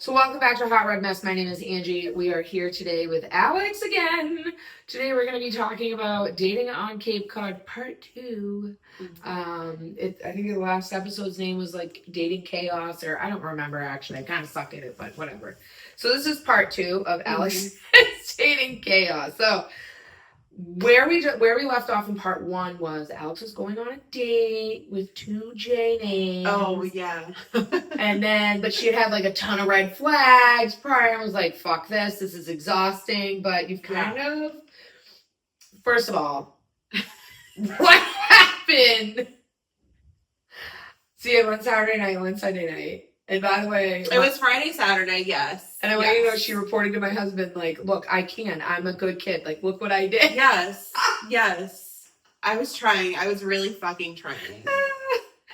So welcome back to HotRod Mess. My name is Angie. We are here today with Alex again. Today we're going to be talking about dating on Cape Cod Part 2. I think the last episode's name was like Dating Chaos, or I don't remember actually. I kind of suck at it, but whatever. So this is Part 2 of Alex's Dating Chaos. So where we left off in Part 1 was Alex was going on a date with 2 J names. Oh, yeah. But she had like a ton of red flags prior. I was like, fuck this is exhausting. But you've kind of, first of all, what happened? See, one Saturday night, one Sunday night. And by the way, it was Friday, Saturday, yes. And I want you to know, she reported to my husband, like, look, I'm a good kid. Like, look what I did. Yes. Yes. I was trying. I was really fucking trying.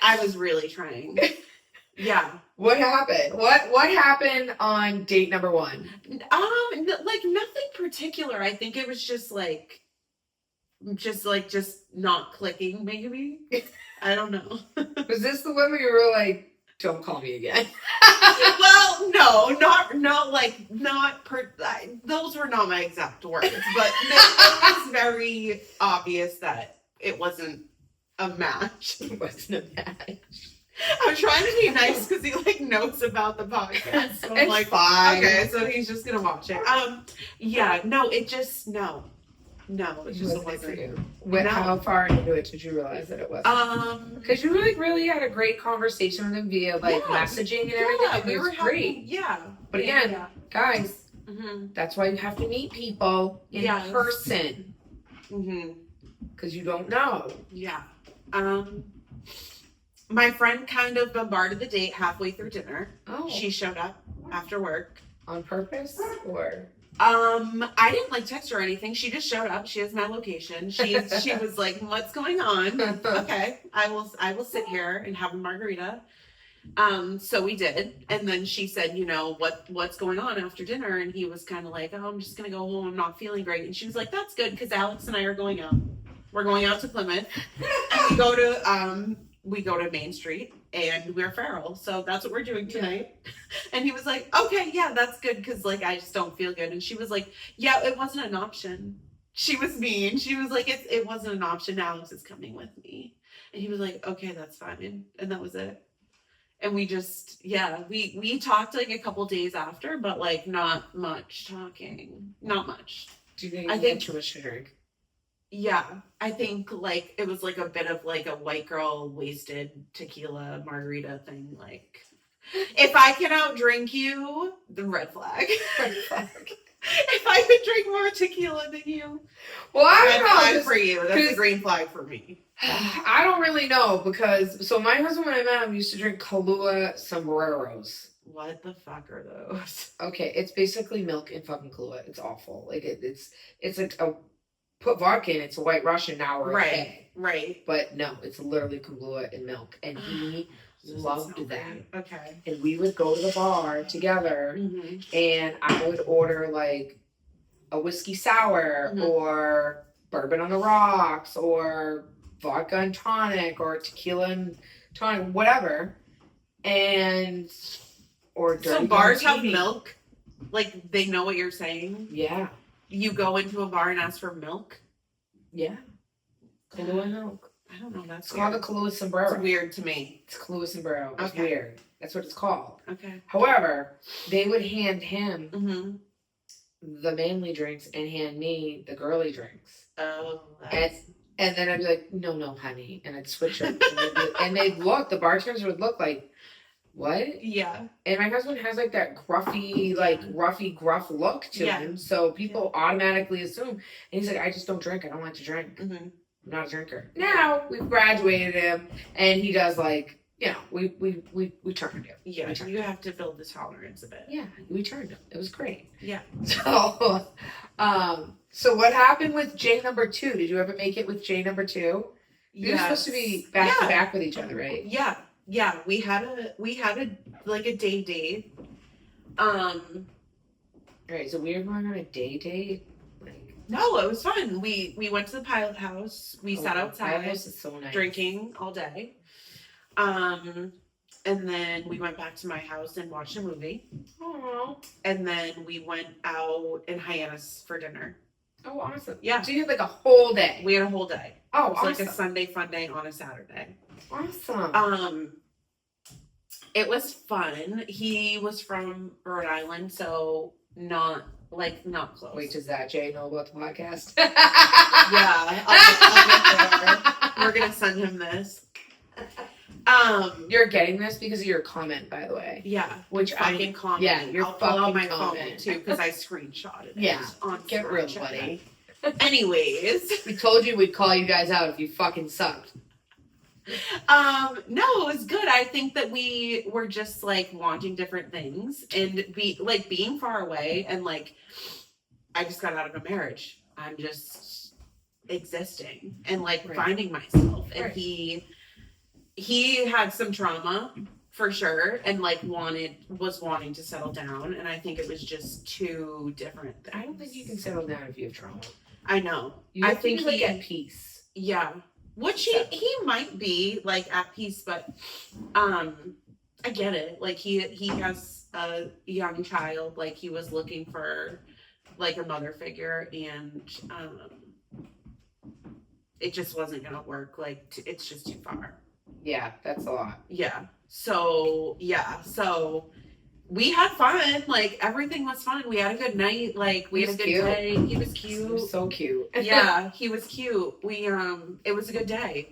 I was really trying. Yeah. What happened? What happened on date number 1? Like nothing particular. I think it was just not clicking, maybe. I don't know. Was this the one where you were like, don't call me again? Well, no, those were not my exact words, but it was very obvious that it wasn't a match. It wasn't a match. I'm trying to be nice because he knows about the podcast. So I'm it's fine. Okay, so he's just gonna watch it. It just wasn't for you. How far into it did you realize that it wasn't? Because you really had a great conversation with him via messaging and everything. Yeah, we were great. But again, guys, that's why you have to meet people in person. Because you don't know. Yeah. My friend kind of bombarded the date halfway through dinner. Oh. She showed up after work. On purpose? Or? I didn't text her or anything. She just showed up. She has my location. She was like, what's going on? Okay. I will sit here and have a margarita. So we did. And then she said, what's going on after dinner? And he was kind of like, oh, I'm just going to go home. I'm not feeling great. And she was like, that's good. Cause Alex and I are going out. We're going out to Plymouth. And we go to Main Street and we're feral. So that's what we're doing tonight. Yeah. And he was like, okay, yeah, that's good. Cause I just don't feel good. And she was like, yeah, it wasn't an option. She was mean. She was like, it wasn't an option. Alex is coming with me. And he was like, okay, that's fine. And that was it. And we just, we talked a couple days after, but not much talking. Not much. Do you think you had too much to drink? Yeah, I think it was a bit of a white girl wasted tequila margarita thing. If I can outdrink you, the red flag. Red flag. If I could drink more tequila than you, well, I red don't know. Flag for you. That's a green flag for me. I don't really know because my husband, when I met him, used to drink Kahlua sombreros. What the fuck are those? Okay, it's basically milk and fucking Kahlua. It's awful. It's like a put vodka in. It's a White Russian now, or right. But no, it's literally Kahlua and milk, and he loved that. Okay. And we would go to the bar together, and I would order a whiskey sour or bourbon on the rocks or vodka and tonic or tequila and tonic, whatever. Or dirty so bars martini. have milk? They know what you're saying? Yeah. You go into a bar and ask for milk? Yeah. Kahlua milk. I don't know. That's called a Kahlua sombrero. It's weird to me. It's Kahlua sombrero. It's weird. That's what it's called. Okay. However, they would hand him the manly drinks and hand me the girly drinks. Oh. And then I'd be like, no, honey. And I'd switch them. And the bartenders would look like, what? Yeah. And my husband has that gruffy, gruff look to him. So people automatically assume. And he's like, I just don't drink. I don't like to drink. I'm not a drinker. Now we've graduated him and he does we turned him. Yeah. You have to build the tolerance a bit. Yeah. We turned him. It was great. Yeah. So what happened with J number 2? Did you ever make it with J number 2? You're supposed to be back to back with each other, right? Yeah. Yeah, we had a day date. Alright, so we were going on a day date? No, it was fun. We went to the pilot house. We sat outside. Pilot house is so nice. Drinking all day. And then we went back to my house and watched a movie. Oh. And then we went out in Hyannis for dinner. Oh, awesome. Yeah. So you had like a whole day. We had a whole day. Oh, it was awesome. like a Sunday fun day on a Saturday. Awesome. It was fun. He was from Rhode Island, so not close. Wait, does that Jay know about the podcast? Yeah, I'll get there. We're gonna send him this. You're getting this because of your comment, by the way. Yeah, Which fucking comment. Yeah, your I'll pull out my comment. phone too because I screenshotted it. Yeah, on get real, Snapchat. buddy. Anyways, We told you we'd call you guys out if you fucking sucked. No, it was good. I think that we were just like wanting different things and being far away, and like I just got out of a marriage. I'm just existing and like finding myself. And he had some trauma for sure, and like was wanting to settle down, and I think it was just two different things. I don't think you can settle down if you have trauma. I know. I think he's at peace. Yeah. Which he might be like at peace, but I get it. Like he has a young child, like he was looking for like a mother figure, and it just wasn't gonna work. Like it's just too far. Yeah, that's a lot. Yeah. So we had fun. Like everything was fun. We had a good night. Like we had a good day. He was cute. He was so cute. Yeah, he was cute. We it was a good day.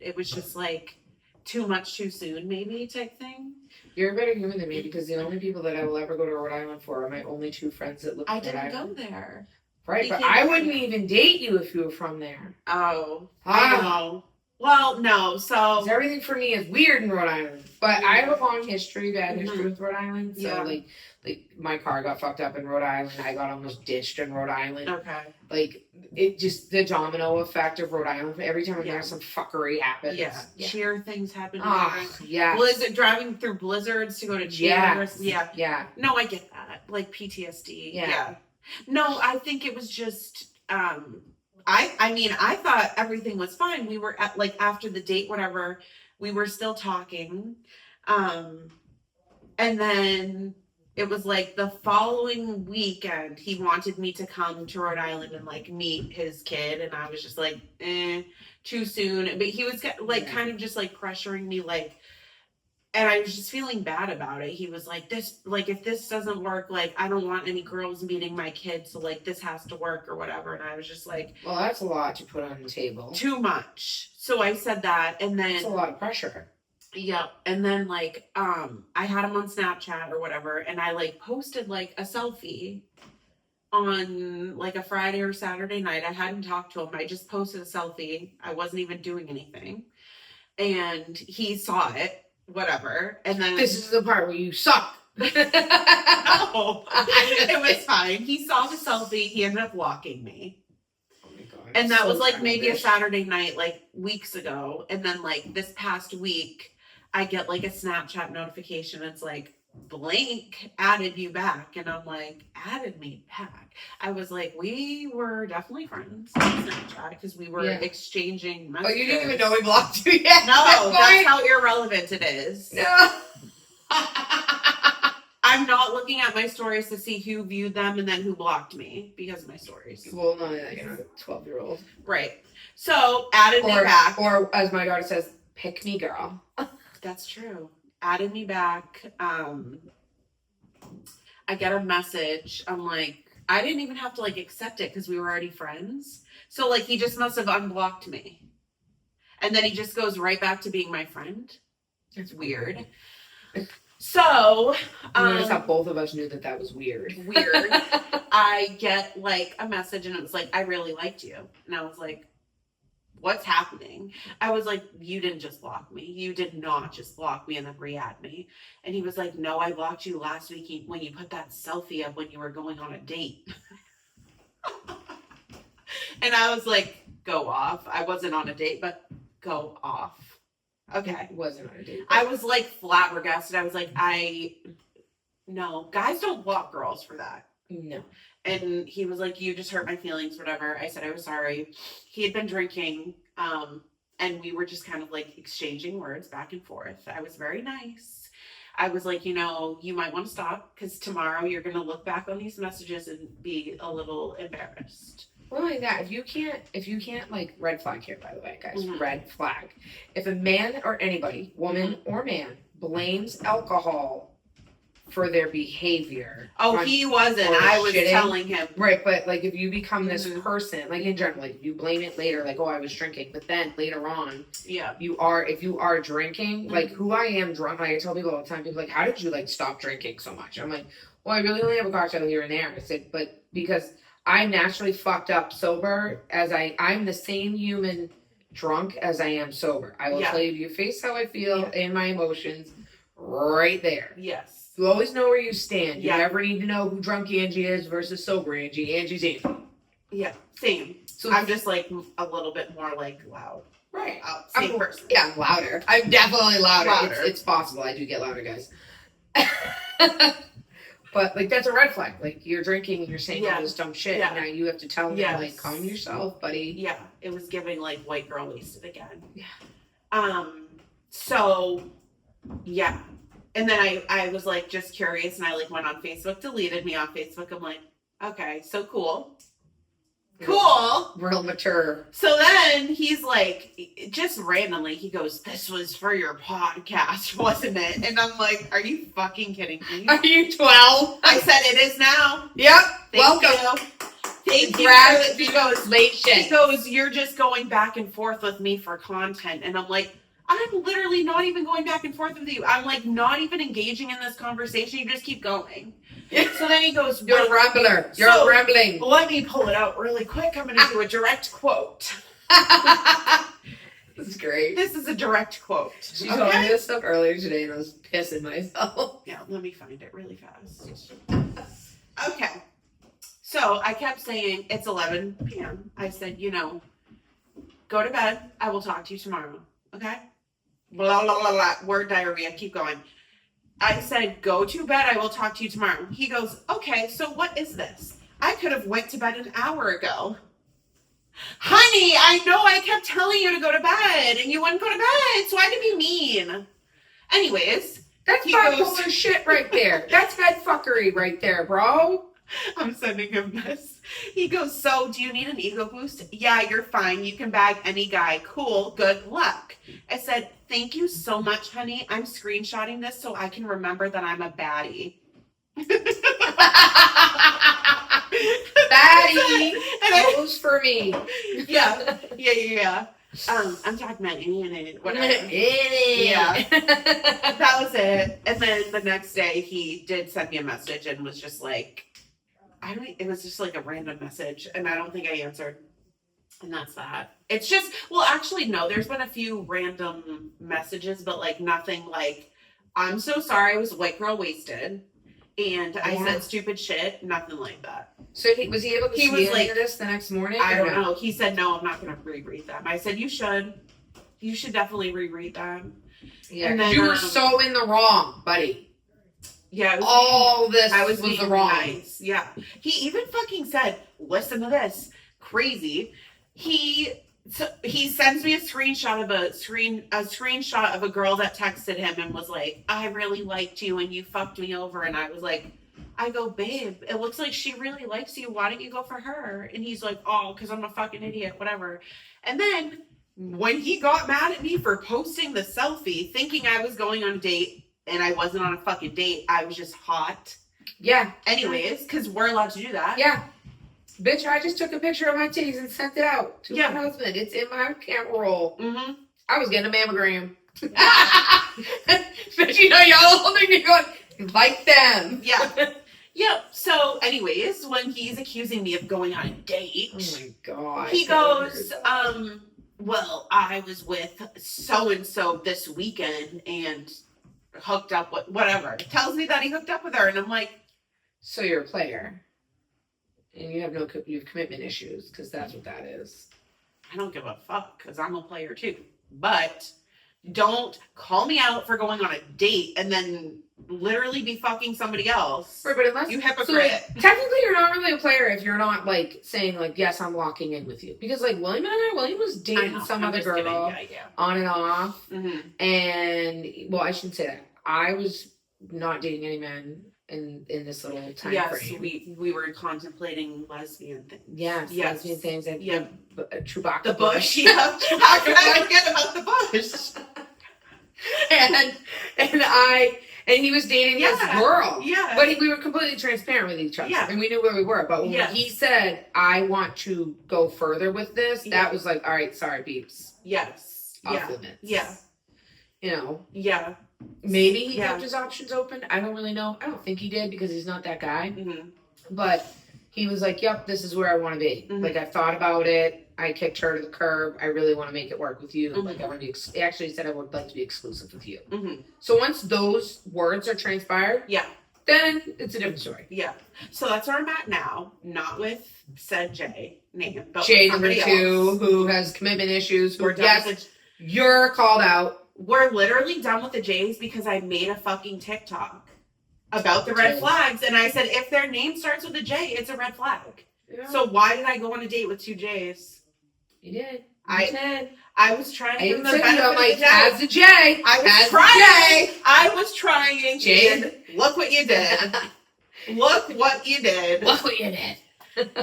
It was just like too much too soon, maybe type thing. You're a better human than me because the only people that I will ever go to Rhode Island for are my only two friends that live in Rhode Island. I didn't go there. Right, but I wouldn't even date you if you were from there. Oh, I know. Well, no, so everything for me is weird in Rhode Island. But I have a long history, bad history with Rhode Island. So like my car got fucked up in Rhode Island. I got almost ditched in Rhode Island. Okay. Like it just the domino effect of Rhode Island. Every time there's some fuckery happens. Yeah. Cheer things happen. Yeah. Driving through blizzards to go to Cheers. Yeah. Yeah. No, I get that. Like PTSD. Yeah. No, I think it was just I mean, I thought everything was fine. We were at like after the date, whatever, we were still talking. And then it was like the following weekend, he wanted me to come to Rhode Island and like meet his kid. And I was just like, too soon. But he was like kind of just like pressuring me, like, and I was just feeling bad about it. He was like, if this doesn't work, like, I don't want any girls meeting my kids. So like, this has to work or whatever. And I was just like, well, that's a lot to put on the table. Too much. So I said that. And then it's a lot of pressure. Yeah. And then like, I had him on Snapchat or whatever. And I like posted like a selfie on like a Friday or Saturday night. I hadn't talked to him. I just posted a selfie. I wasn't even doing anything. And he saw it. Whatever. And then this is the part where you suck. No, it was fine. He saw the selfie. He ended up blocking me. Oh my God, and that was like maybe a Saturday night, like weeks ago. And then like this past week, I get like a Snapchat notification. It's like, blank added you back. And I'm like, added me back. I was like, we were definitely friends on Snapchat because we were exchanging messages. Oh, you didn't even know we blocked you yet? No, that's how irrelevant it is. No. I'm not looking at my stories to see who viewed them and then who blocked me because of my stories. Well, no, you're not a 12-year-old. Right. So, added me back. Or, as my daughter says, pick me, girl. That's true. Added me back. I get a message. I'm like, I didn't even have to like accept it because we were already friends. So like he just must have unblocked me. And then he just goes right back to being my friend. It's weird. So notice how both of us knew that was weird. Weird. I get like a message and it was like, I really liked you. And I was like, what's happening? I was like, you didn't just block me. You did not just block me and then re-add me. And he was like, no, I blocked you last week when you put that selfie up when you were going on a date. And I was like, go off. I wasn't on a date, but go off. Okay. Wasn't on a date. I was like flabbergasted. I was like, no, guys don't block girls for that. No. And he was like, you just hurt my feelings, whatever. I said I was sorry. He had been drinking and we were just kind of like exchanging words back and forth. I was very nice. I was like, you know, you might want to stop because tomorrow you're going to look back on these messages and be a little embarrassed. Well, like that, if you can't, like, red flag here, by the way, guys, Mhm. red flag. If a man or anybody, woman or man, blames alcohol for their behavior. Oh, he wasn't. or I was shitting. telling him. Right, but, like, if you become this Mhm. person, like, in general, like, if you blame it later, like, oh, I was drinking, but then later on, Yeah. if you are drinking, like, who I am drunk, like, I tell people all the time, people are like, how did you, like, stop drinking so much? I'm like, well, I really only have a cocktail here and there. I said, but because I'm naturally fucked up sober, I'm the same human drunk as I am sober. I will Yeah. tell you to your face how I feel in my emotions right there. Yes. You always know where you stand. You Yeah. never need to know who drunk Angie is versus sober Angie. Angie's Angie. Yeah. Same. So I'm just like a little bit more like loud. right. Same person. Yeah, I'm louder. I'm definitely louder. Louder. It's possible. I do get louder, guys. But, like, that's a red flag. Like, you're drinking and you're saying all this dumb shit. Yeah. Now you have to tell me, Yes. like, calm yourself, buddy. Yeah. It was giving like white girl wasted again. Yeah. So yeah. And then I was like just curious and I like went on Facebook, deleted me on Facebook. I'm like, okay, so cool. Cool. Real mature. So then he's like, just randomly, he goes, "This was for your podcast, wasn't it?" And I'm like, are you fucking kidding me? Are you 12? I said, "It is now." Yep. Thank Welcome. you. Thank you. Congratulations. He goes, "You're just going back and forth with me for content." And I'm like, I'm literally not even going back and forth with you. I'm like not even engaging in this conversation. You just keep going. So then he goes, You're a rambler. You're So- rambling. "Let me pull it out really quick. I'm going to do a direct quote." This is great. This is a direct quote. She told me this stuff earlier today and I was pissing myself. Yeah, let me find it really fast. Okay. So I kept saying, it's 11 p.m. I said, you know, go to bed. I will talk to you tomorrow. Okay? Blah, blah, blah, blah. Word diarrhea. Keep going. I said, go to bed. I will talk to you tomorrow. He goes, okay, so what is this? I could have went to bed an hour ago. Honey, I know I kept telling you to go to bed and you wouldn't go to bed, so I had to be mean. Anyways, That's He bipolar goes- shit right there. That's head fuckery right there, bro. I'm sending him this. He goes, so do you need an ego boost? Yeah, you're fine. You can bag any guy. Cool. Good luck. I said, thank you so much, honey. I'm screenshotting this so I can remember that I'm a baddie. Baddie And I, goes for me. yeah. I'm talking about whatever. Yeah. That was it. And then the next day he did send me a message and was just like, it was just like a random message and I don't think I answered. And that's that. It's just, well, actually, no, there's been a few random messages, but like nothing like, I'm so sorry I was white girl wasted. And I said stupid shit. Nothing like that. So was he able to He see was any like- of this the next morning? I or don't no? know. He said, no, I'm not going to reread them. I said, you should. You should definitely reread them. Yeah, And then, you were so in the wrong, buddy. Yeah. It was All this I was was being the wrong. nice. Yeah. He even fucking said, listen to this. Crazy. He sends me a screenshot of a girl that texted him and was like, I really liked you and you fucked me over. And I was like, babe, it looks like she really likes you. Why don't you go for her? And he's like, oh, because I'm a fucking idiot, whatever. And then when he got mad at me for posting the selfie, thinking I was going on a date and I wasn't on a fucking date, I was just hot. Yeah. Anyways, because we're allowed to do that. Yeah. Bitch, I just took a picture of my titties and sent it out to Yeah. my husband. It's in my camera roll. Mm-hmm. I was getting a mammogram. But you know, y'all holding me going, like them. Yeah. Yep. So, anyways, when he's accusing me of going on a date, Oh my god. he goes, well, I was with so-and-so this weekend and hooked up with whatever. Tells me that he hooked up with her. And I'm like, So you're a player. And you have you have commitment issues, because that's what that is. I don't give a fuck because I'm a player too. But Don't call me out for going on a date and then literally be fucking somebody else. Right, but unless you hypocrite. So, like, technically, you're not really a player if you're not like saying like, yes, I'm locking in with you, because like William was dating some other girl on and off, and well, I shouldn't say that. I was not dating any men in this little time frame. we were contemplating lesbian things. Yes, lesbian things, and Chewbacca. The bush. Yeah. How could I forget about the bush? And he was dating this girl. Yeah. But we were completely transparent with each other. Yeah. And we knew where we were. But when he said, I want to go further with this, that was like, all right, sorry, beeps. Yes. Off limits. Yeah. You know? Yeah. Maybe he kept his options open. I don't really know. I don't think he did, because he's not that guy. But he was like, yep, this is where I want to be. Like, I thought about it. I kicked her to the curb. I really want to make it work with you. Like, I want to be. Actually, said I would like to be exclusive with you. So once those words are transpired, then it's a different story. Yeah. So that's where I'm at now. Not with said Jay name, but Jay with somebody number 2, else who has commitment issues. We're done with you're called out. We're literally done with the Jays because I made a fucking TikTok about the red flags, and I said if their name starts with a J, it's a red flag. Yeah. So why did I go on a date with 2 Jays? You did. I was trying to give them the benefit of the doubt. As a J. I was trying. Jay. And look what you did. Look what you did.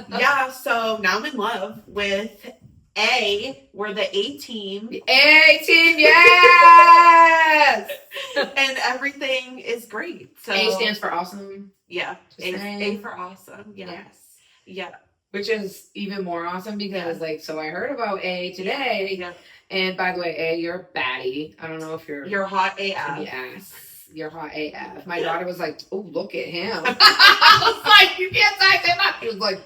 Yeah, so now I'm in love with A. We're the A team. The A team, yes! And everything is great. So A stands for awesome. Yeah. A for awesome. Yes. Yeah. Which is even more awesome because, so I heard about A today. Yeah. And by the way, A, you're a baddie. I don't know if you're hot AF. Yes. You're hot AF. My daughter was like, oh, look at him. I was like, you can't size him up. She was like,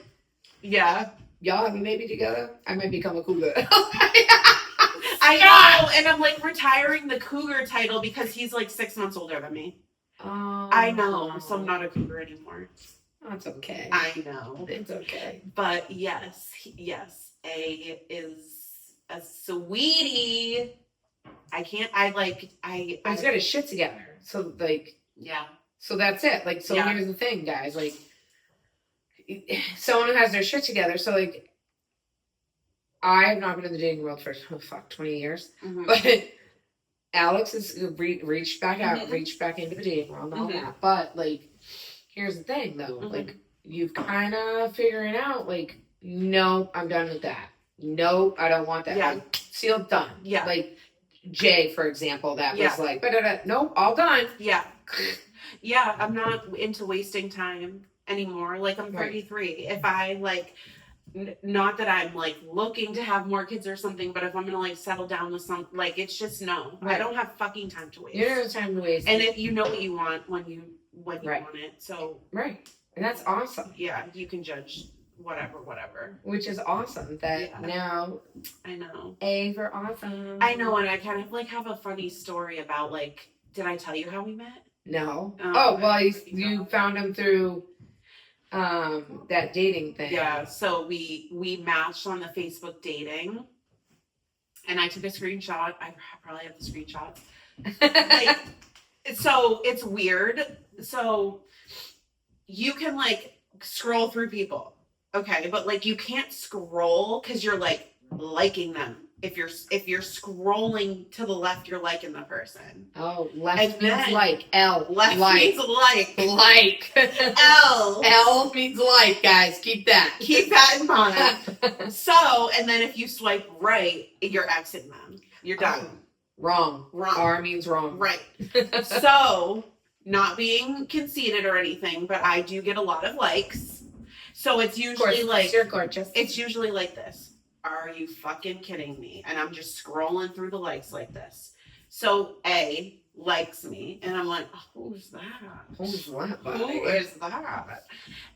yeah. Y'all have a baby together? I might become a cougar. I know. And I'm like retiring the cougar title because he's like 6 months older than me. I know. So I'm not a cougar anymore. That's okay. I know. It's okay. But yes, A is a sweetie. He's got his shit together. So, so that's it. Here's the thing, guys. Someone who has their shit together. So, I have not been in the dating world for, 20 years. But Alex has reached back out, reached back into the dating world and all that. But, here's the thing, though. You've kind of figuring out, no, I'm done with that. No, I don't want that. Yeah. Sealed, done. Yeah. Jay, for example, that was nope, all done. Yeah. Yeah, I'm not into wasting time anymore. I'm 33. If I, not that I'm, looking to have more kids or something, but if I'm going to, settle down with some, it's just no. Right. I don't have fucking time to waste. You don't have time to waste. And if you know what you want when you want it. So. Right. And that's awesome. Yeah, you can judge whatever. Which is awesome that now. I know. A for awesome. I know, and I kind of have a funny story about did I tell you how we met? No. Well, you found him through that dating thing. Yeah, so we matched on the Facebook dating, and I took a screenshot. I probably have the screenshot. So it's weird. So you can scroll through people, okay, but you can't scroll because you're liking them. If you're scrolling to the left, you're liking the person. Oh, left means like. L. Left means like. Like. L means like, guys. Keep that in mind. So, and then if you swipe right, you're exiting them. You're done. Wrong. R means wrong. Right. So, not being conceited or anything, but I do get a lot of likes. So it's usually you're gorgeous. It's usually like this. Are you fucking kidding me? And I'm just scrolling through the likes like this. So A likes me, and I'm like, who's that? Who's that? Who is that?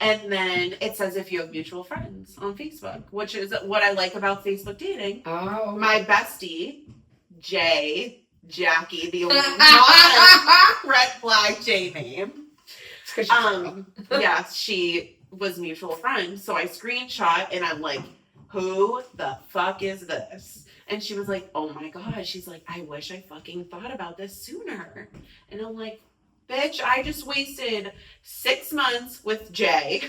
And then it says if you have mutual friends on Facebook, which is what I like about Facebook dating. Oh. My bestie, Jackie, the only red flag J name. Yeah, she was mutual friends. So I screenshot and I'm like, who the fuck is this? And she was like, oh my God. She's like, I wish I fucking thought about this sooner. And I'm like, bitch, I just wasted 6 months with Jay.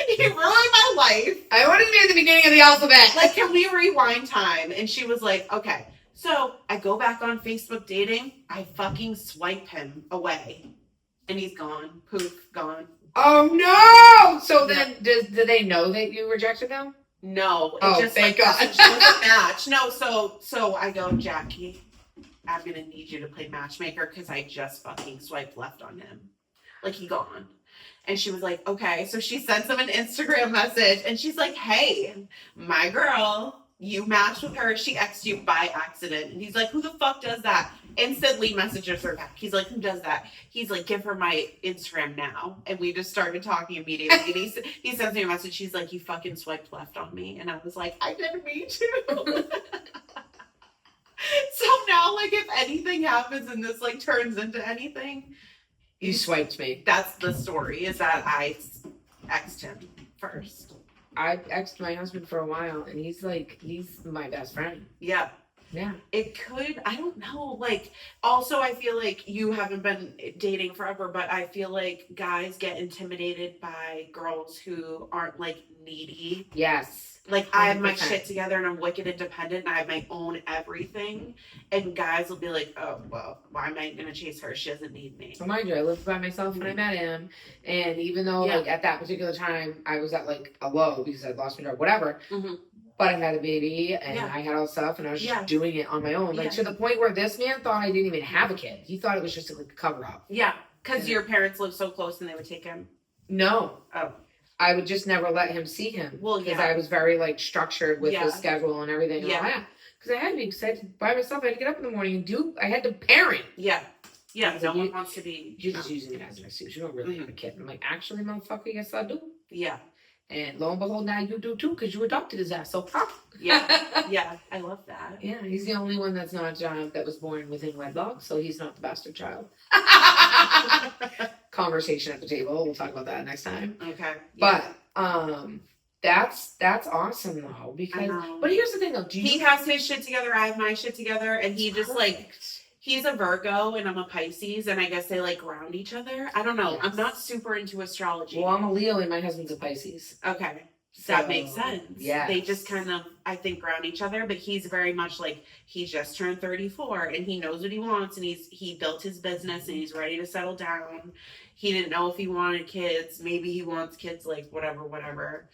He ruined my life. I wanted to be at the beginning of the alphabet. Like, can we rewind time? And she was like, okay. So I go back on Facebook dating. I fucking swipe him away. And he's gone. Poof, gone. Oh no! So then, did they know that you rejected them? No. Thank God. It was a match. No, so I go, Jackie, I'm gonna need you to play matchmaker because I just fucking swiped left on him. Like, he gone. And she was like, okay. So she sends him an Instagram message and she's like, hey, my girl, you matched with her. She X'd you by accident. And he's like, who the fuck does that? Instantly messages her back. He's like, who does that? He's like, give her my Instagram now. And we just started talking immediately. And he sends me a message. He's like, you fucking swiped left on me. And I was like, I didn't mean to. So now, like, if anything happens and this, like, turns into anything, You swiped me. that's the story, is that I X'd him first. I exed my husband for a while, and he's my best friend. Yeah. Yeah. It could, I don't know, like, also I feel like you haven't been dating forever, but I feel like guys get intimidated by girls who aren't, like, needy. Yes. Like, I have my 100%. shit together and I'm wicked independent and I have my own everything. And guys will be like, oh, well, why am I going to chase her? She doesn't need me. So mind you, I lived by myself when I met him, and even though like at that particular time I was at like a low because I'd lost my job, whatever. Mm-hmm. But I had a baby and I had all this stuff, and I was just doing it on my own, like to the point where this man thought I didn't even have a kid. He thought it was just like a cover up. Yeah, because your parents live so close and they would take him. No. Oh. I would just never let him see him. Well, because I was very like structured with his schedule and everything and all that. Because I had to be, because I had to, by myself, I had to get up in the morning and I had to parent. Yeah. Yeah, no one you, wants to be. You're just using it as an excuse. You don't really have a kid. I'm like, actually, motherfucker, yes, I do. Yeah. And lo and behold, now you do too, because you adopted his ass. So, yeah. Yeah, I love that. Yeah, he's the only one that's not, that was born within wedlock, so he's not the bastard child. Conversation at the table. We'll talk about that next time. Okay. Yeah. But, that's awesome though, because, but here's the thing though, he has his shit together, I have my shit together, and he just like, he's a Virgo and I'm a Pisces, and I guess they like ground each other. I don't know. Yes. I'm not super into astrology. Well, I'm a Leo and my husband's a Pisces. Okay. So, that makes sense. Yeah. They just kind of, I think, ground each other, but he's very much like, he just turned 34 and he knows what he wants, and he built his business and he's ready to settle down. He didn't know if he wanted kids. Maybe he wants kids, like whatever.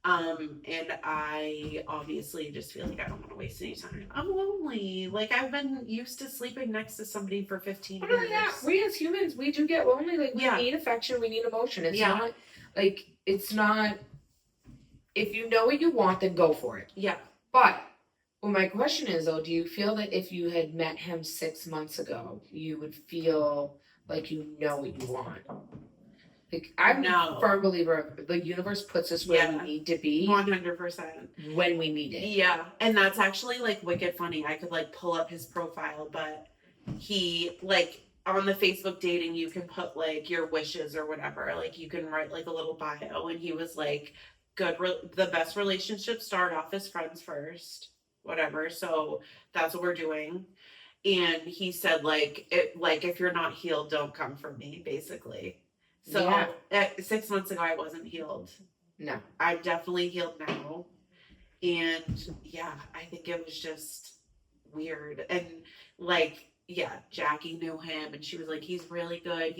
And I obviously just feel like I don't want to waste any time. I'm lonely. Like, I've been used to sleeping next to somebody for 15 years. Yeah, we as humans, we do get lonely. Like, we need affection, we need emotion. It's not, like, it's not, if you know what you want, then go for it. Yeah. But, well, my question is, though, do you feel that if you had met him 6 months ago, you would feel like you know what you want? Like, I'm a firm believer the universe puts us where we need to be. 100%. When we need it. Yeah. And that's actually, like, wicked funny. I could, like, pull up his profile, but he, like, on the Facebook dating, you can put, like, your wishes or whatever. Like, you can write, like, a little bio. And he was, like, the best relationships start off as friends first. Whatever. So that's what we're doing. And he said, like, if you're not healed, don't come for me, basically. So 6 months ago, I wasn't healed. No. I'm definitely healed now. And yeah, I think it was just weird. And like, yeah, Jackie knew him and she was like, he's really good.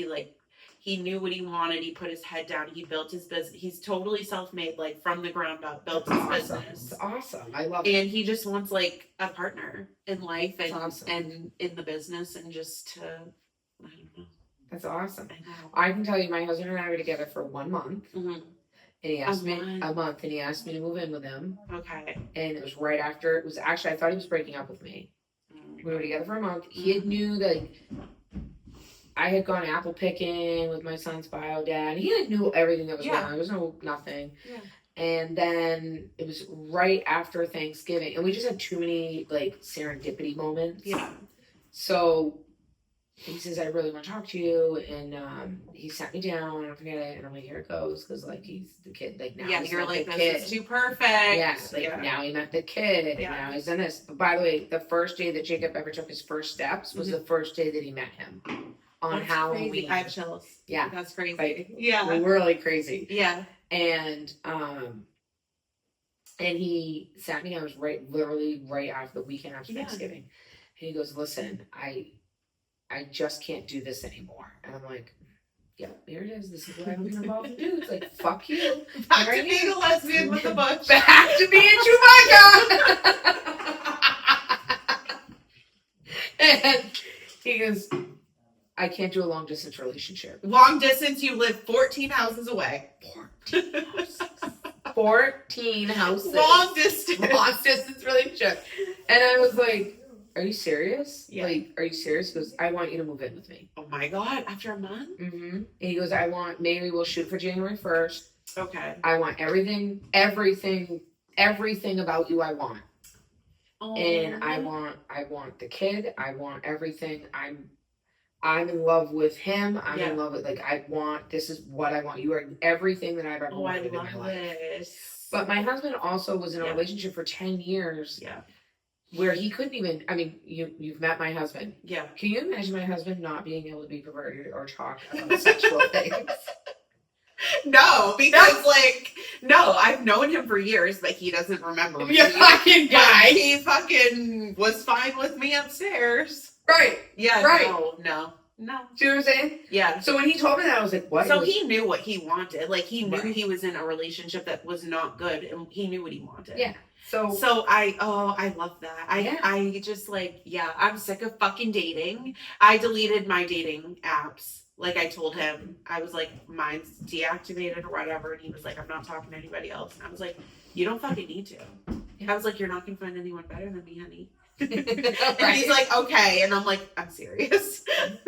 He knew what he wanted. He put his head down. He built his business. He's totally self-made, like from the ground up, built his business. It's awesome. I love it. And he just wants like a partner in life and in the business, and just to, I don't know. That's awesome. I can tell you, my husband and I were together for 1 month. Mm-hmm. And he asked me a month, and he asked me to move in with him. Okay. And it was right after, it was actually, I thought he was breaking up with me. We were together for a month. He knew that I had gone apple picking with my son's bio dad. He knew everything that was going on. There was nothing. Yeah. And then it was right after Thanksgiving. And we just had too many like serendipity moments. Yeah. So he says, I really want to talk to you. And he sat me down. I forget it. And I'm like, here it goes. Because, like, he's the kid. Like, now Yeah, he's you're not like, the this kid. is too perfect. Yeah, like, now he met the kid. Yeah. Now he's in this. But by the way, the first day that Jacob ever took his first steps was the first day that he met him. On That's Halloween. crazy. I have chills. Yeah. That's crazy. Like, yeah. Really crazy. Yeah. And he sat me down. It was literally right after the weekend after Thanksgiving. And he goes, listen, I just can't do this anymore. And I'm like, yeah, here it is. This is what I've been involved in dudes. Like, fuck you. Back to being a lesbian with a bush. Back to being Chewbacca. And he goes, I can't do a long distance relationship. Long distance, you live 14 houses away. 14 houses. 14 houses. Long distance. Long distance relationship. And I was like, are you serious? Yeah. Like, are you serious? He goes, I want you to move in with me. Oh my God, after a month? Mm-hmm. And he goes, maybe we'll shoot for January 1st. Okay. I want everything about you I want. Oh. And I want the kid. I want everything. I'm in love with him. I'm in love with, like, this is what I want. You are everything that I've ever wanted in my life. This. But my husband also was in a relationship for 10 years. Yeah. Where he couldn't even, I mean, you've met my husband. Yeah. Can you imagine my husband not being able to be perverted or talk about sexual things? No, because I've known him for years, but he doesn't remember me. You fucking guy. He fucking was fine with me upstairs. Right. Yeah. Right. No. Do you know what I'm saying? Yeah. So when he told me that, I was like, what? So he knew what he wanted. Like, he knew Right. he was in a relationship that was not good, and he knew what he wanted. Yeah. So I love that. I just I'm sick of fucking dating. I deleted my dating apps. Like, I told him, I was like, mine's deactivated or whatever, and he was like, I'm not talking to anybody else. And I was like, you don't fucking need to. I was like, you're not gonna find anyone better than me, honey. And he's like, okay. And I'm like, I'm serious.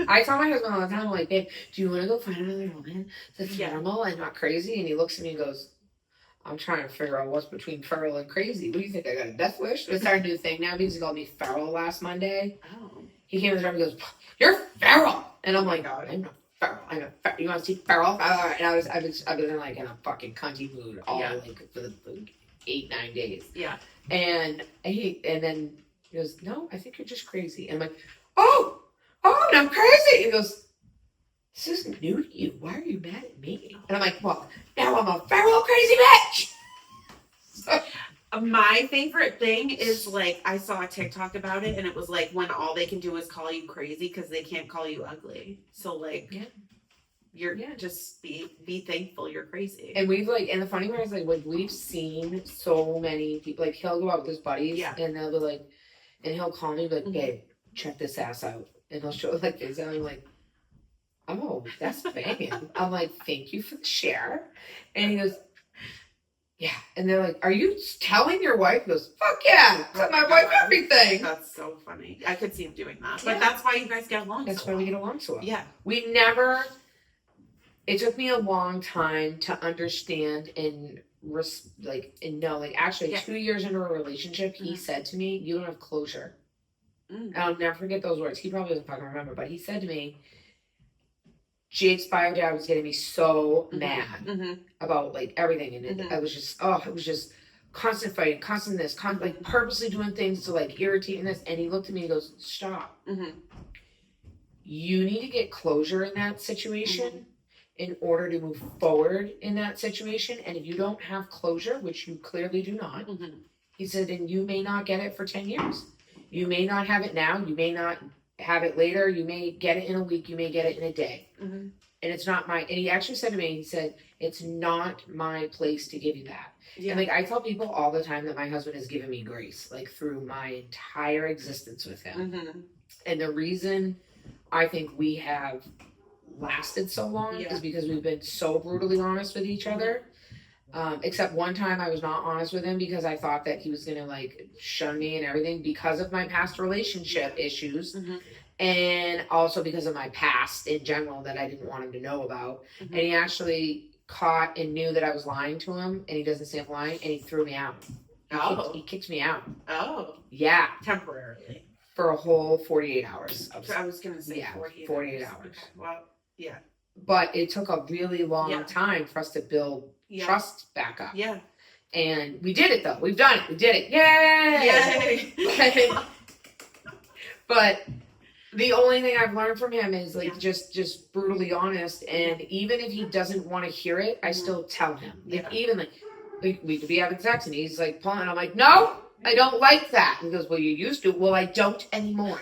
I tell my husband all the time, I'm like, babe, do you want to go find another woman that's normal and not crazy? And he looks at me and goes, I'm trying to figure out what's between feral and crazy. What do you think? I got a death wish? It's our new thing now because he called me feral last Monday. Oh. He came to the door and goes, you're feral. And I'm like, oh, I'm not feral. I'm a feral. You want to see feral? And I've been like in a fucking cunty mood all for the 8-9 days. Yeah. And then he goes, no, I think you're just crazy. And I'm like, oh, and I'm crazy. He goes, this isn't new to you. Why are you mad at me? And I'm like, well, now I'm a feral crazy bitch. My favorite thing is, like, I saw a TikTok about it, and it was like when all they can do is call you crazy because they can't call you ugly. So, like, you're just be thankful you're crazy. And we've and the funny part is, like, when we've seen so many people, like, he'll go out with his buddies, and they'll be like, and he'll call me, like, babe, check this ass out, and he'll show like this, and I'm like, oh, that's banging. I'm like, thank you for the share. And he goes, yeah. And they're like, are you telling your wife? He goes, fuck yeah, tell my wife everything. That's so funny. I could see him doing that. But that's why you guys get along. That's why we get along so well. Yeah. It took me a long time to understand and know, actually 2 years into a relationship, he said to me, you don't have closure. And I'll never forget those words. He probably doesn't fucking remember, but he said to me, Jake's bio dad was getting me so mad about everything, and it was just constant fighting, constant this, purposely doing things to irritate and this. And he looked at me and goes, "Stop! You need to get closure in that situation in order to move forward in that situation. And if you don't have closure, which you clearly do not," he said, "and you may not get it for 10 years. You may not have it now. You may not have it later. You may get it in a week. You may get it in a day. And it's not and he actually said to me, he said, it's not my place to give you that." And I tell people all the time that my husband has given me grace, through my entire existence with him. And the reason I think we have lasted so long is because we've been so brutally honest with each other. Except one time I was not honest with him because I thought that he was going to shun me and everything because of my past relationship issues. And also because of my past in general that I didn't want him to know about. And he actually caught and knew that I was lying to him, and he doesn't say I'm lying, and he threw me out. He kicked me out. Oh. Yeah. Temporarily. for a whole 48 hours. I was going to say Yeah, 48 hours. Okay. Well, yeah. But it took a really long Yeah. time for us to build trust back up. Yeah. And we did it, though. We've done it. We did it. Yay! Yay! But the only thing I've learned from him is like just brutally honest. And even if he doesn't want to hear it, I still tell him. Like even like we could be having sex and he's like pulling. I'm like, no, I don't like that. And he goes, well, you used to. Well, I don't anymore.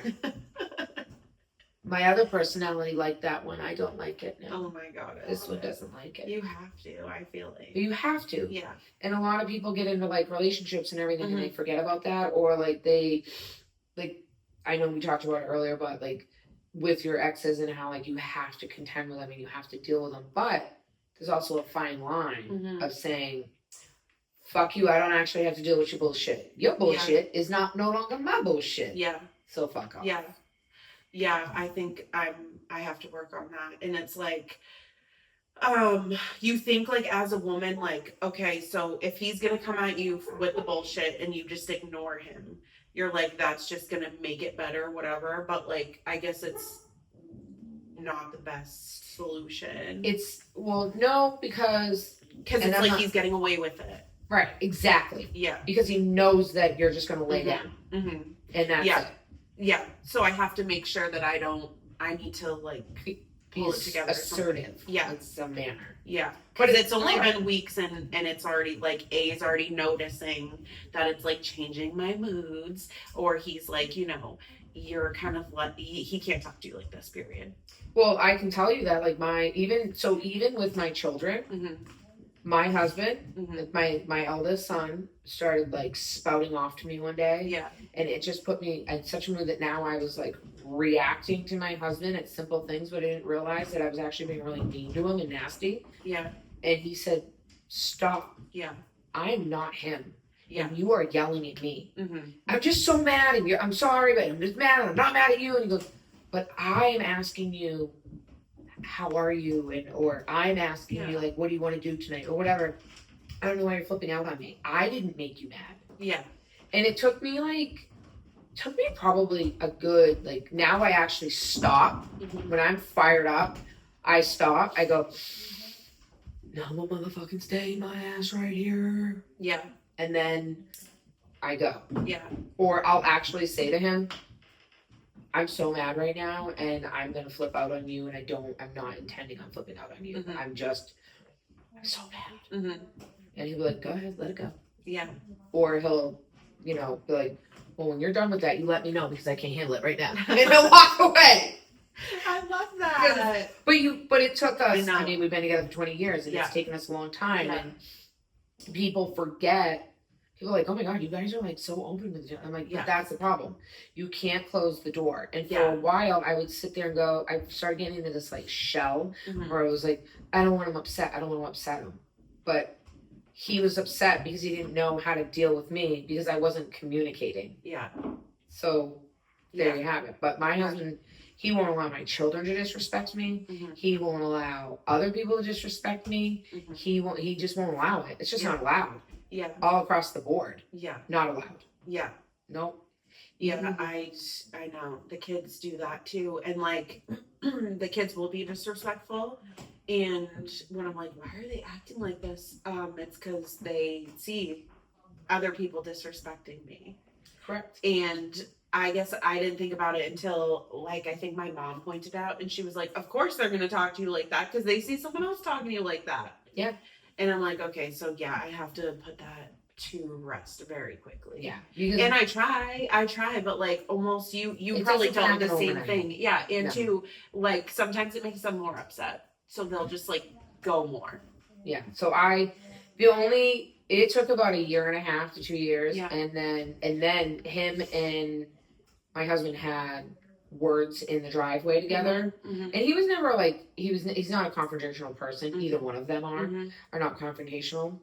My other personality liked that one. I don't like it now. Oh my God. This one doesn't like it. You have to, I feel like. You have to. Yeah. And a lot of people get into like relationships and everything and they forget about that. Or like they, like, I know we talked about it earlier, but like with your exes and how like you have to contend with them and you have to deal with them. But there's also a fine line of saying, fuck you, I don't actually have to deal with your bullshit. Your bullshit is no longer my bullshit. Yeah. So fuck off. Yeah. Yeah, I think I have to work on that. And it's like, you think like as a woman, like, okay, so if he's going to come at you with the bullshit and you just ignore him, you're like, that's just going to make it better, whatever. But like, I guess it's not the best solution. Well, no, because it's like he's getting away with it. Right, exactly. Yeah. Because he knows that you're just going to lay down. Mm-hmm. And that's it. Yeah. So I have to make sure that I need to like pull it together. Assertive. Yeah. It's a manner. Yeah. But it's only been weeks and it's already like A's already noticing that it's like changing my moods, or he's like, you're kind of like, he can't talk to you like this, period. Well, I can tell you that like even with my children, my husband, my eldest son started like spouting off to me one day. Yeah. And it just put me in such a mood that now I was like reacting to my husband at simple things, but I didn't realize that I was actually being really mean to him and nasty. Yeah. And he said, stop. Yeah. I am not him. Yeah. And you are yelling at me. I'm just so mad and I'm sorry, but I'm just mad and I'm not mad at you. And he goes, but I am asking you, how are you? Or I'm asking you, like, what do you want to do tonight? Or whatever. I don't know why you're flipping out on me. I didn't make you mad. Yeah. And it took me probably a good, like, now I actually stop. When I'm fired up, I stop. I go, now I'm gonna motherfucking stay my ass right here. Yeah. And then I go. Yeah. Or I'll actually say to him, I'm so mad right now and I'm going to flip out on you and I'm not intending on flipping out on you. I'm so mad. And he'll be like, go ahead, let it go. Yeah. Or he'll, be like, well, when you're done with that, you let me know because I can't handle it right now. And he'll walk away. I love that. But it took us, I mean, we've been together for 20 years and it's taken us a long time. Yeah. And people forget. People are like, oh my God, you guys are like so open with each other. I'm like, but that's the problem. You can't close the door. And for a while, I would sit there and go, I started getting into this like shell where I was like, I don't want him upset. I don't want to upset him. But he was upset because he didn't know how to deal with me because I wasn't communicating. Yeah. So there you have it. But my husband, he won't allow my children to disrespect me. He won't allow other people to disrespect me. He just won't allow it. It's just not allowed. Yeah. All across the board. Yeah. Not allowed. Yeah. Nope. Yeah, I know. The kids do that too. And like the kids will be disrespectful. And when I'm like, why are they acting like this? It's because they see other people disrespecting me. Correct. And I guess I didn't think about it until like I think my mom pointed out and she was like, of course they're gonna talk to you like that because they see someone else talking to you like that. Yeah. And I'm like, okay, so yeah, I have to put that to rest very quickly. Yeah. And I try, but like almost you probably tell them the same thing. Yeah. And two, like sometimes it makes them more upset. So they'll just like go more. Yeah. So it took about 1.5 to 2 years. Yeah. And then him and my husband had words in the driveway together. And he was never like, he's not a confrontational person. Either one of them are not confrontational.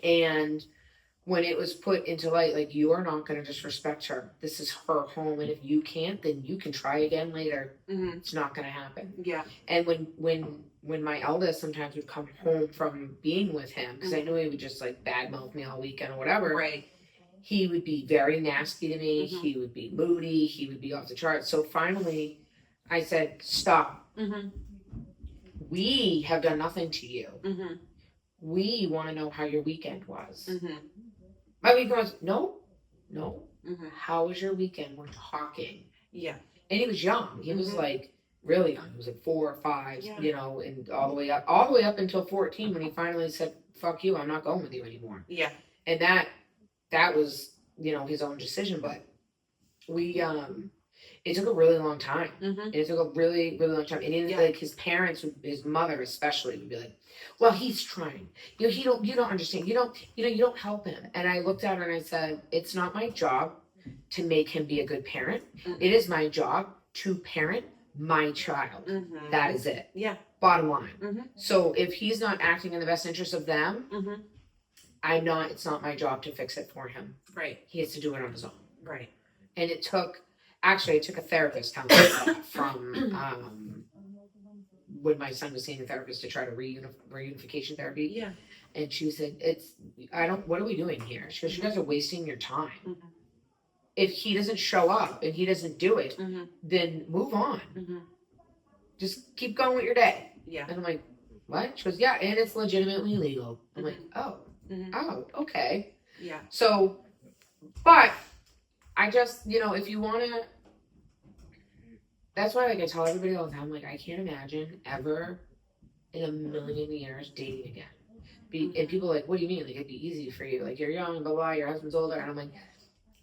And when it was put into light, like, you are not going to disrespect her. This is her home. And if you can't, then you can try again later. It's not going to happen. Yeah. And when my eldest sometimes would come home from being with him, because I knew he would just like badmouth me all weekend or whatever. Right. he would be very nasty to me. Mhm. He would be moody. He would be off the charts. So finally, I said, stop. Mhm. We have done nothing to you. Mhm. We want to know how your weekend was. Mhm. My weekend was, no. Mhm. How was your weekend? We're talking. Yeah. And he was young. He was Mhm. like really young. He was like 4 or 5, Yeah. you know, and all the way up until 14 when he finally said, "Fuck you, I'm not going with you anymore." Yeah. And that was, you know, his own decision. But we it took a really long time. Mhm. It took a really, really long time. And even, Yeah. like his parents, his mother especially, would be like, "Well, he's trying. You know, you don't understand. You don't help him." And I looked at her and I said, "It's not my job to make him be a good parent. Mhm. It is my job to parent my child. Mhm. That is it. Yeah. Bottom line. Mhm. So if he's not acting in the best interest of them, Mhm. it's not my job to fix it for him. Right. He has to do it on his own." Right. And it took a therapist telling me that from when my son was seeing a therapist to try to reunification therapy. Yeah. And she said, what are we doing here? She goes, "You guys are wasting your time. Mhm. If he doesn't show up and he doesn't do it, Mhm. then move on. Mhm. Just keep going with your day." Yeah. And I'm like, "What?" She goes, "Yeah, and it's legitimately illegal." I'm like, "Oh, okay." Yeah. So, but I just, you know, if you want to, that's why, like, I tell everybody all the time, like, I can't imagine ever in a million years dating again. And people are like, "What do you mean? Like, it'd be easy for you. Like, you're young, blah, blah, your husband's older." And I'm like,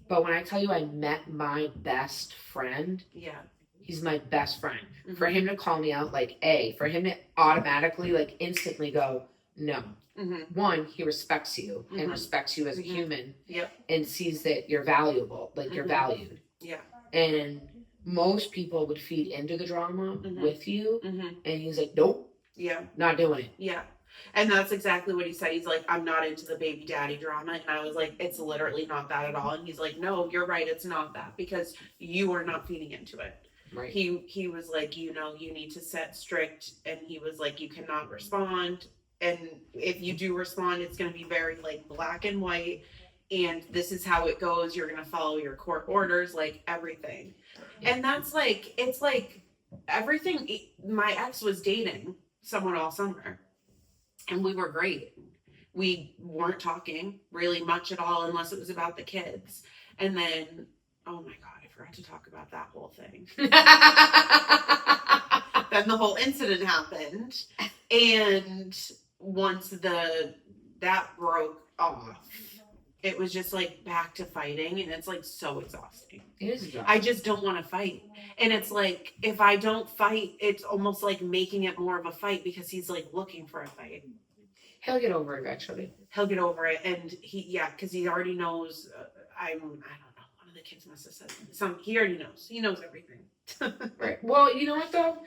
but when I tell you I met my best friend, Yeah. he's my best friend. Mhm. For him to call me out, like, for him to automatically, like, instantly go, no. Mhm. One, he respects you and Mhm. respects you as a Mhm. human. Yep. And sees that you're valuable, like, you're Mhm. valued. Yeah. And most people would feed into the drama Mhm. with you. Mhm. And he's like, "Nope, Yeah. not doing it." Yeah. And that's exactly what he said. He's like, "I'm not into the baby daddy drama." And I was like, "It's literally not that at all." And he's like, "No, you're right. It's not that because you are not feeding into it." Right. He was like, "You know, you need to set strict." And he was like, "You cannot respond. And if you do respond, it's going to be very like black and white. And this is how it goes. You're going to follow your court orders, like everything." Yeah. And that's like, it's like everything. My ex was dating someone all summer. And we were great. We weren't talking really much at all unless it was about the kids. And then, oh my God, I forgot to talk about that whole thing. Then the whole incident happened. And once that broke off, it was just like back to fighting. And it's like so exhausting. It is exhausting. I just don't want to fight. And it's like, if I don't fight, it's almost like making it more of a fight because he's like looking for a fight. He'll get over it eventually. He'll get over it. And because he already knows, I don't know. One of the kids must have said he already knows. He knows everything. Right. Well, you know what though?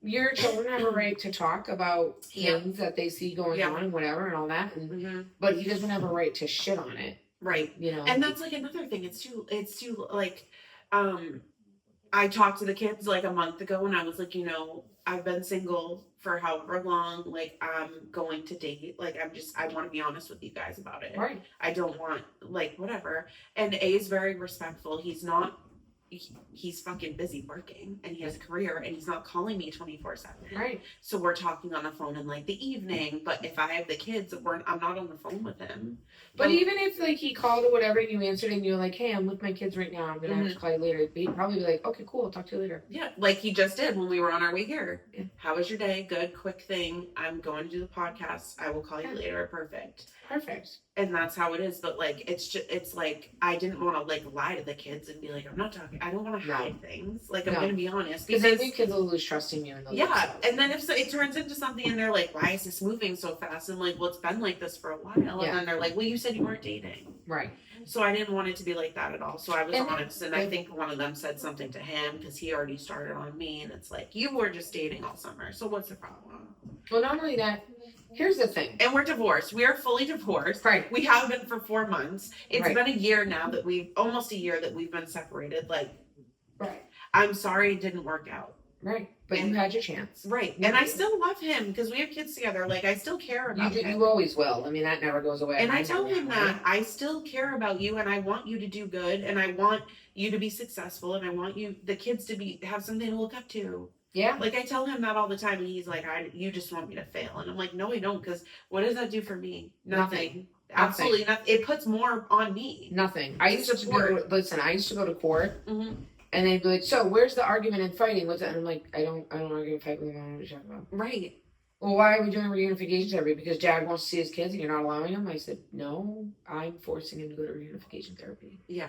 Your children have a right to talk about things that they see going on and whatever and all that. And, but he doesn't have a right to shit on it. Right. You know? And that's like another thing. It's too like, I talked to the kids like a month ago and I was like, you know, I've been single for however long, like I'm going to date. Like I want to be honest with you guys about it. Right. I don't want like whatever. And A is very respectful. He's fucking busy working and he has a career and he's not calling me 24/7. Right. So we're talking on the phone in like the evening, but if I have the kids, I'm not on the phone with him. But even if like he called or whatever and you answered and you're like, "Hey, I'm with my kids right now. I'm gonna have to call you later," he'd probably be like, "Okay, cool. I'll talk to you later." Yeah, like he just did when we were on our way here. Yeah. How was your day? Good, quick thing. I'm going to do the podcast. I will call you later. Perfect. And that's how it is. But like, it's like, I didn't want to like lie to the kids and be like, I'm not talking. I don't want to hide things. Like, I'm going to be honest. Because I think kids will lose trust in you. And then if so, it turns into something and they're like, why is this moving so fast? And like, well, it's been like this for a while. And then they're like, well, you said you weren't dating. Right. So I didn't want it to be like that at all. So I was honest. And I think one of them said something to him because he already started on me. And it's like, you were just dating all summer. So what's the problem? Well, not only that, here's the thing. And we're divorced. We are fully divorced. Right. We have been for 4 months. It's been a year now almost a year that we've been separated. Like, right. I'm sorry it didn't work out. Right. But And- you had your chance. Right. And I still love him because we have kids together. Like, I still care about him. You always will. I mean, that never goes away. And I tell never him will. that I still care about you and I want you to do good and I want you to be successful and I want the kids to have something to look up to. Yeah. Like, I tell him that all the time and he's like, you just want me to fail. And I'm like, no, I don't, because what does that do for me? Nothing. Absolutely nothing. It puts more on me. Nothing. I used to go to court, and they'd be like, "So, where's the argument and fighting with it?" And I'm like, "I don't argue and fight with them. I don't know what you're talking about." Right. Well, why are we doing reunification therapy? Because Dad wants to see his kids and you're not allowing him? I said, no, I'm forcing him to go to reunification therapy. Yeah.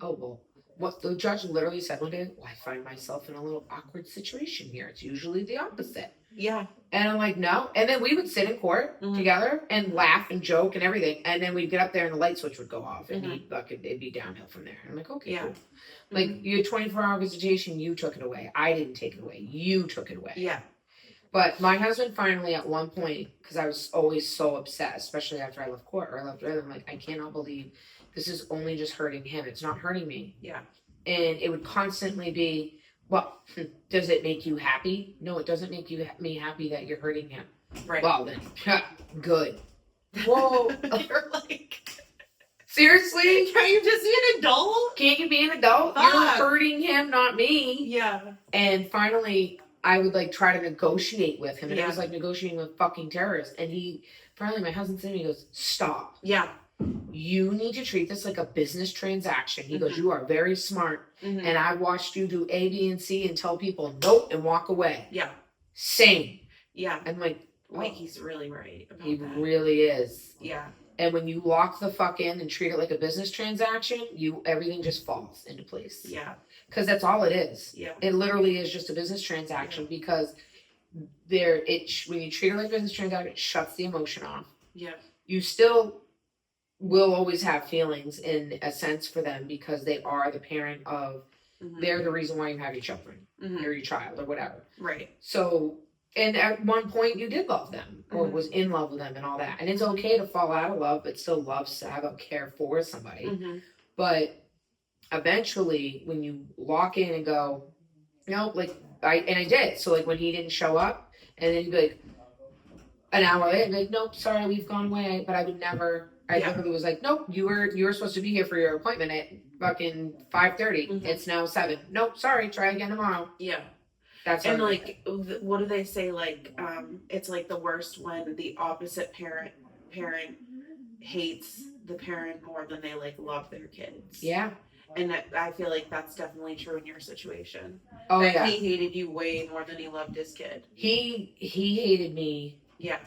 Oh, well, what the judge literally said one day, well, I find myself in a little awkward situation here. It's usually the opposite. Yeah. And I'm like, no. And then we would sit in court together and laugh and joke and everything. And then we'd get up there and the light switch would go off and it'd be downhill from there. I'm like, okay, cool. Like, you had 24-hour visitation, you took it away. I didn't take it away. You took it away. Yeah. But my husband finally, at one point, because I was always so upset, especially after I left court or I left Red, I'm like, I cannot believe this is only just hurting him. It's not hurting me. Yeah. And it would constantly be, well, does it make you happy? No, it doesn't make me happy that you're hurting him. Right. Well, then, good. Whoa. You're like, seriously? Can't you just be an adult? Can't you be an adult? Fuck. You're hurting him, not me. Yeah. And finally, I would like try to negotiate with him, and Yeah. it was like negotiating with fucking terrorists. And finally, my husband said to me, he goes, "Stop. Yeah. You need to treat this like a business transaction." He goes, "You are very smart, and I watched you do A, B, and C and tell people nope and walk away." Yeah. Same. Yeah. I'm like, Wait, he's really right about he that. really is. Yeah. And when you lock the fuck in and treat it like a business transaction, everything just falls into place. Yeah. Because that's all it is. Yeah. It literally is just a business transaction because when you treat it like a business transaction, it shuts the emotion off. Yeah. You still will always have feelings in a sense for them because they are the parent of, they're the reason why you have your children or your child or whatever. Right. So, and at one point you did love them or was in love with them and all that. And it's okay to fall out of love, but still loves to have a care for somebody. But eventually when you lock in and go, no, like I did. So like when he didn't show up and then you'd be like, an hour later, I'd be like, nope, sorry, we've gone away. But I would never, literally was like, nope, you were supposed to be here for your appointment at fucking 5:30. It's now 7. Nope, sorry, try again tomorrow. Yeah. That's and like, what do they say? Like, it's like the worst when the opposite parent hates the parent more than they like love their kids. Yeah. And I feel like that's definitely true in your situation. Oh that he hated you way more than he loved his kid. He hated me. Yeah.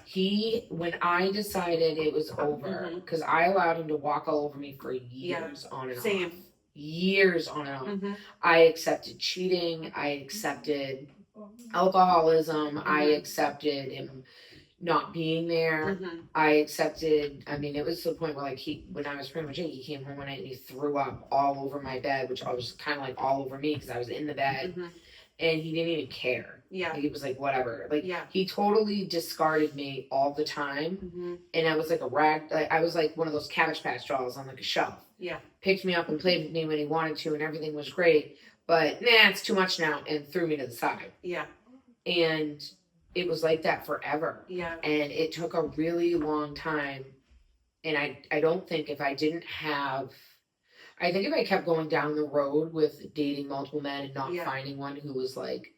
When I decided it was over, because I allowed him to walk all over me for years on and Same. off. Years on and off. I accepted cheating. I accepted alcoholism. I accepted him not being there. I accepted, I mean, it was to the point where like when I was pretty much 8, he came home one night and he threw up all over my bed, which I was kind of like all over me because I was in the bed. And he didn't even care. Yeah. Like, he was like, whatever. Like, he totally discarded me all the time. And I was like a rag. Like, I was like one of those Cabbage Patch dolls on like a shelf. Yeah. Picked me up and played with me when he wanted to, and everything was great. But, it's too much now, and threw me to the side. Yeah. And it was like that forever. Yeah. And it took a really long time. And I don't think if I didn't have... I think if I kept going down the road with dating multiple men and not finding one who was like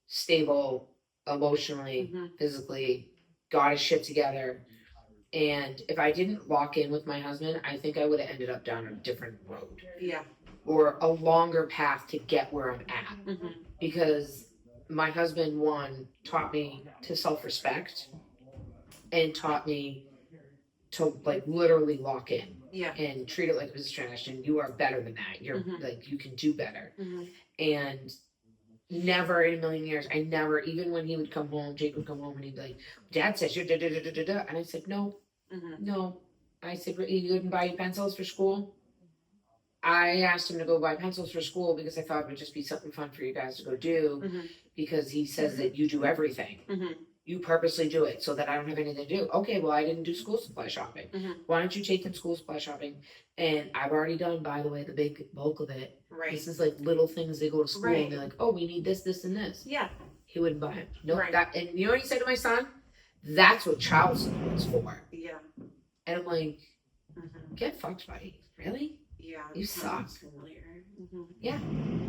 stable emotionally, physically, got his shit together, and if I didn't lock in with my husband, I think I would have ended up down a different road. Yeah. Or a longer path to get where I'm at. Because my husband, one, taught me to self-respect and taught me to like literally lock in. Yeah. And treat it like a business transaction. You are better than that. You're like, you can do better. And never in a million years, even when he would come home, Jake would come home and he'd be like, Dad says you're da da da da da da. And I said, no, no. I said, he wouldn't buy you pencils for school. I asked him to go buy pencils for school because I thought it would just be something fun for you guys to go do because he says that you do everything. you purposely do it so that I don't have anything to do. Okay, well, I didn't do school supply shopping. Why don't you take them school supply shopping? And I've already done, by the way, the big bulk of it. Right. This is like little things they go to school Right. and they're like, oh, we need this, this, and this. Yeah. He wouldn't buy it. Nope. Right. And you know what he said to my son? That's what child support's for. Yeah. And I'm like, get fucked, buddy. Really? Yeah. You suck. Familiar. Yeah.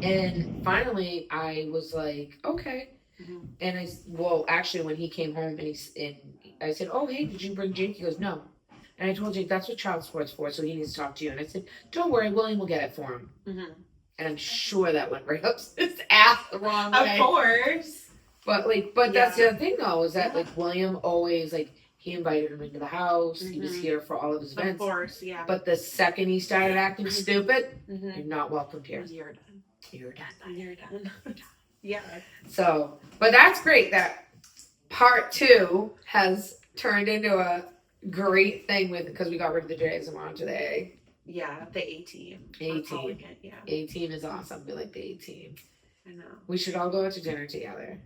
And finally, I was like, okay. And actually, when he came home and I said, oh, hey, did you bring Jake? He goes, no. And I told Jake, that's what child support's for, so he needs to talk to you. And I said, don't worry, William will get it for him. And I'm sure that went right up his ass the wrong way. Of course. But that's the other thing, though, is that, like, William always, like, he invited him into the house. He was here for all of his events. Of course, yeah. But the second he started acting stupid, you're not welcome here. You're done. You're done. You're done. Yeah. So, but that's great that part 2 has turned into a great thing because we got rid of the J's and we're onto the A. Yeah, the A team. A-team. Yeah. A-team is awesome. We like the A-team. I know. We should all go out to dinner together.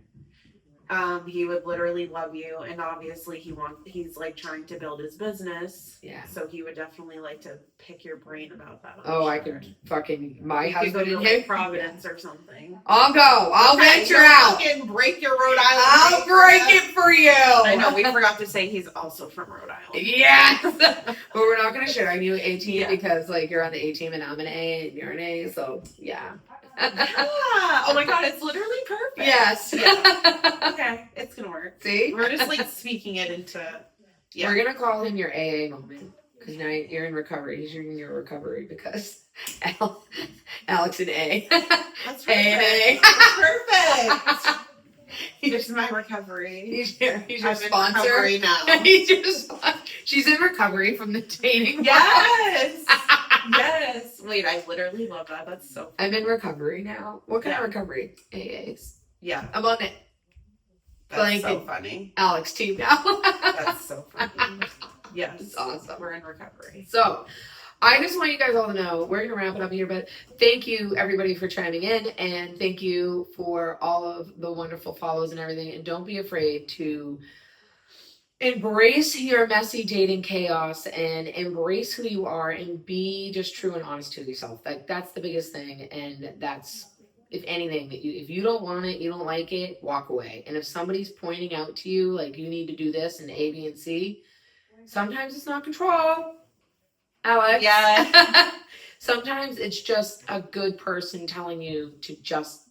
He would literally love you, and obviously he's like trying to build his business. Yeah. So he would definitely like to pick your brain about that. I could fucking my you husband could go and to him. like Providence or something. I'll go. I'll venture out. Fucking break your Rhode Island. I'll break it for you. I know. We forgot to say he's also from Rhode Island. Yes. But we're not gonna share. I knew A-team because like you're on the A-team and I'm an A and you're an A. So yeah. Oh my god, it's literally perfect. Yes. Yeah. Okay, it's gonna work. See? We're just like speaking it into. Yeah. We're gonna call him your AA moment because now you're in recovery. You're in your recovery because Alex and A. That's perfect. Perfect. This is my recovery. He's your I'm sponsor. In recovery now. He's your sponsor. She's in recovery from the dating. Yes. Yes. Wait, I literally love that. That's so funny. I'm in recovery now. What kind of recovery? AAs. Yeah. I'm on it. That's so funny. Alex team now. That's so funny. Yes. It's awesome. We're in recovery. So, I just want you guys all to know, we're going to wrap it up here, but thank you everybody for chiming in, and thank you for all of the wonderful follows and everything, and don't be afraid to embrace your messy dating chaos and embrace who you are and be just true and honest to yourself. Like, that's the biggest thing, and that's, if anything, if you don't want it, you don't like it, walk away. And if somebody's pointing out to you, like, you need to do this and A, B, and C, sometimes it's not control. Alex. Yeah. Sometimes it's just a good person telling you to just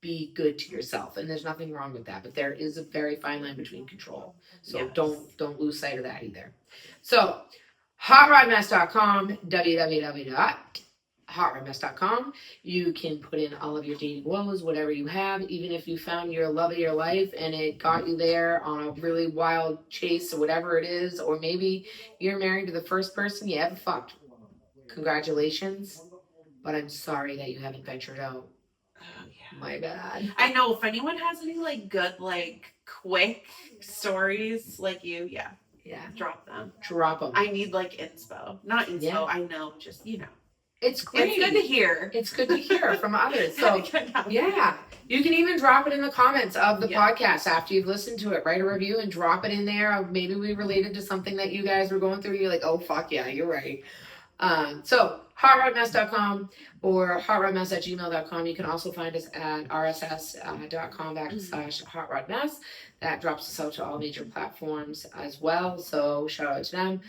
be good to yourself, and there's nothing wrong with that. But there is a very fine line between control, so Yes. don't lose sight of that either. So, HotRodMess.com, www.HotRodMess.com. You can put in all of your dating woes, whatever you have, even if you found your love of your life and it got you there on a really wild chase or whatever it is, or maybe you're married to the first person you ever fucked. Congratulations, but I'm sorry that you haven't ventured out. Oh, yeah. My bad. I know. If anyone has any like good, like quick stories like you, yeah, drop them. Drop them. I need like inspo. Not inspo. Yeah. I know. Just It's great. It's good to hear. It's good to hear from others. So yeah, you can even drop it in the comments of the podcast after you've listened to it. Write a review and drop it in there. Maybe we related to something that you guys were going through. You're like, oh fuck yeah, you're right. So HotRodMess.com or HotRodMess@gmail.com. You can also find us at rss.com/HotRodMess. That drops us out to all major platforms as well. So shout out to them.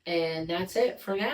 And that's it for now.